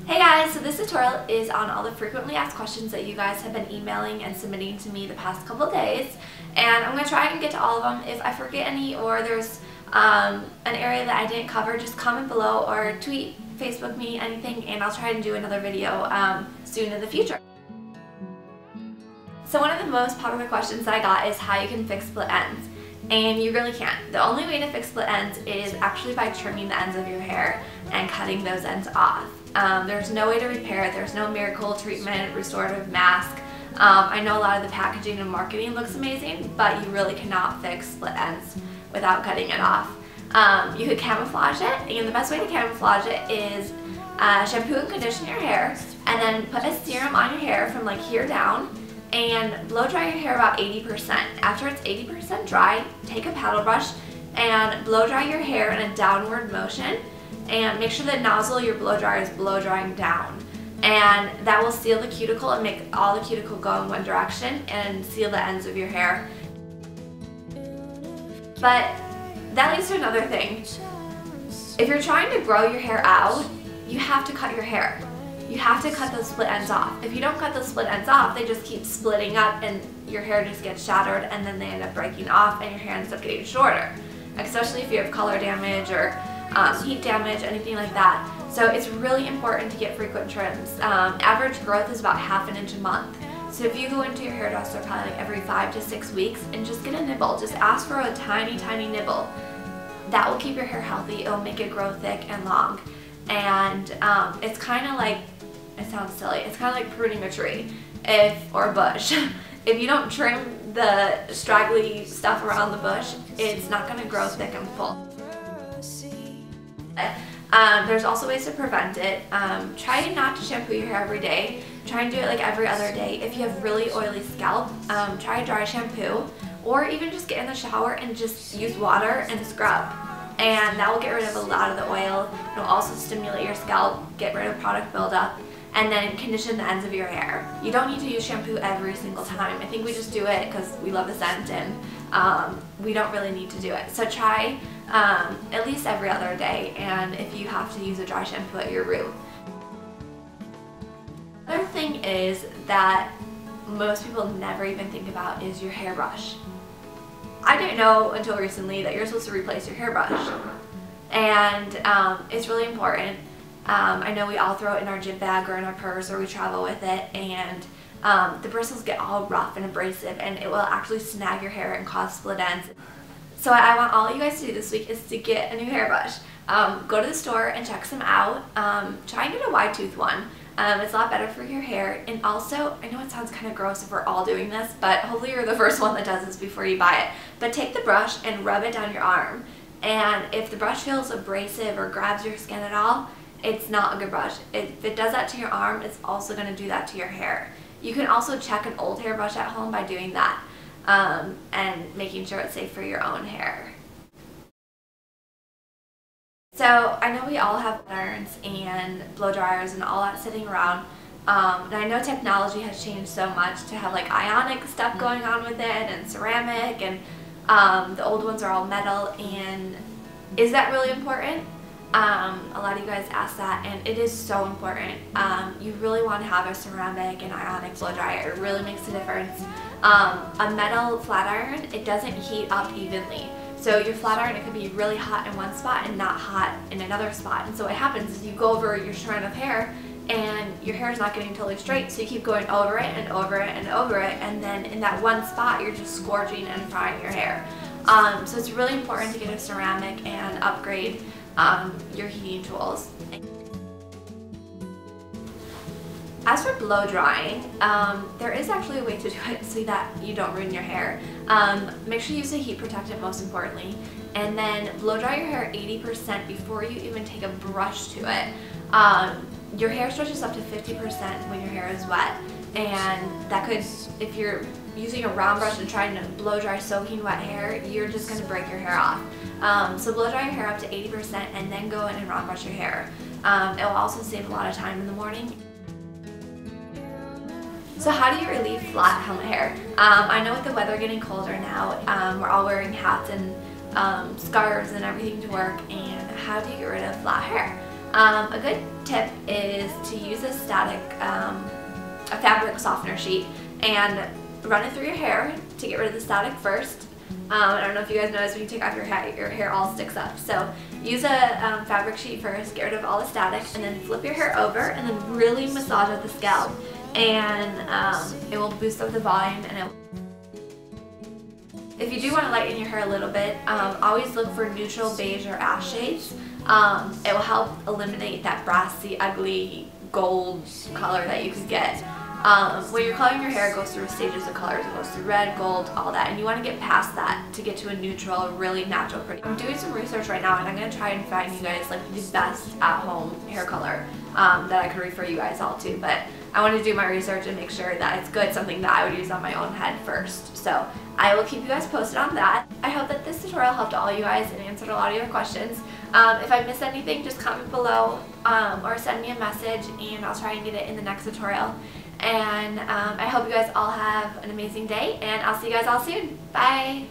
Hey guys, so this tutorial is on all the frequently asked questions that you guys have been emailing and submitting to me the past couple days, and I'm going to try and get to all of them. If I forget any or there's an area that I didn't cover, just comment below or tweet, Facebook me, anything, and I'll try and do another video soon in the future. So one of the most popular questions that I got is how you can fix split ends. And you really can't. The only way to fix split ends is actually by trimming the ends of your hair and cutting those ends off. There's no way to repair it. There's no miracle treatment, restorative mask. I know a lot of the packaging and marketing looks amazing, but you really cannot fix split ends without cutting it off. You could camouflage it, and the best way to camouflage it is shampoo and condition your hair, and then put a serum on your hair from like here down, and blow dry your hair about 80%. After it's 80% dry, take a paddle brush and blow dry your hair in a downward motion, and make sure the nozzle your blow dryer is blow drying down, and that will seal the cuticle and make all the cuticle go in one direction and seal the ends of your hair. But that leads to another thing. If you're trying to grow your hair out, you have to cut your hair. You have to cut those split ends off. If you don't cut those split ends off, they just keep splitting up and your hair just gets shattered, and then they end up breaking off and your hair ends up getting shorter, especially if you have color damage or heat damage, anything like that. So it's really important to get frequent trims. Average growth is about ½ inch a month. So if you go into your hairdresser probably like every 5 to 6 weeks and just get a nibble, just ask for a tiny, tiny nibble. That will keep your hair healthy. It'll make it grow thick and long. And it's kind of like, it sounds silly, it's kind of like pruning a tree or a bush. If you don't trim the straggly stuff around the bush, it's not going to grow thick and full. There's also ways to prevent it. Try not to shampoo your hair every day. Try and do it like every other day. If you have really oily scalp, try a dry shampoo, or even just get in the shower and just use water and scrub. And that will get rid of a lot of the oil. It'll also stimulate your scalp, get rid of product buildup, and then condition the ends of your hair. You don't need to use shampoo every single time. I think we just do it because we love the scent, and we don't really need to do it. So try at least every other day, and if you have to use a dry shampoo at your root. Another thing is that most people never even think about is your hairbrush. I didn't know until recently that you're supposed to replace your hairbrush, and it's really important. I know we all throw it in our gym bag or in our purse, or we travel with it, and the bristles get all rough and abrasive, and it will actually snag your hair and cause split ends. So what I want all you guys to do this week is to get a new hairbrush. Go to the store and check some out. Try and get a wide tooth one. It's a lot better for your hair, and also, I know it sounds kind of gross if we're all doing this, but hopefully you're the first one that does this before you buy it. But take the brush and rub it down your arm, and if the brush feels abrasive or grabs your skin at all, it's not a good brush. If it does that to your arm, it's also going to do that to your hair. You can also check an old hairbrush at home by doing that, and making sure it's safe for your own hair. So I know we all have irons and blow dryers and all that sitting around, and I know technology has changed so much to have like ionic stuff going on with it, and ceramic, and the old ones are all metal. And is that really important? A lot of you guys ask that, and it is so important. You really want to have a ceramic and ionic blow dryer. It really makes a difference. A metal flat iron, it doesn't heat up evenly. So your flat iron, it could be really hot in one spot and not hot in another spot. And so what happens is you go over your strand of hair, and your hair is not getting totally straight, so you keep going over it and over it and over it, and then in that one spot you're just scorching and frying your hair. So it's really important to get a ceramic and upgrade your heating tools. As for blow drying, there is actually a way to do it so that you don't ruin your hair. Make sure you use a heat protectant, most importantly, and then blow dry your hair 80% before you even take a brush to it. Your hair stretches up to 50% when your hair is wet, and that could, if you're using a round brush and trying to blow dry soaking wet hair, you're just going to break your hair off. So blow dry your hair up to 80% and then go in and round brush your hair. It will also save a lot of time in the morning. So how do you relieve flat helmet hair? I know with the weather getting colder now, we're all wearing hats and scarves and everything to work, and how do you get rid of flat hair. A good tip is to use a fabric softener sheet and run it through your hair to get rid of the static first. I don't know if you guys notice when you take off your hair all sticks up. So use a fabric sheet first, get rid of all the static, and then flip your hair over and then really massage at the scalp, and it will boost up the volume. And if you do want to lighten your hair a little bit, always look for neutral beige or ash shades. It will help eliminate that brassy, ugly gold color that you could get. When you're coloring your hair, it goes through stages of colors. It goes through red, gold, all that, and you want to get past that to get to a neutral, really natural, pretty. I'm doing some research right now, and I'm going to try and find you guys like the best at-home hair color that I could refer you guys all to. But I want to do my research and make sure that it's good, something that I would use on my own head first. So I will keep you guys posted on that. I hope that this tutorial helped all you guys and answered a lot of your questions. If I missed anything, just comment below or send me a message, and I'll try and get it in the next tutorial. And I hope you guys all have an amazing day, and I'll see you guys all soon. Bye!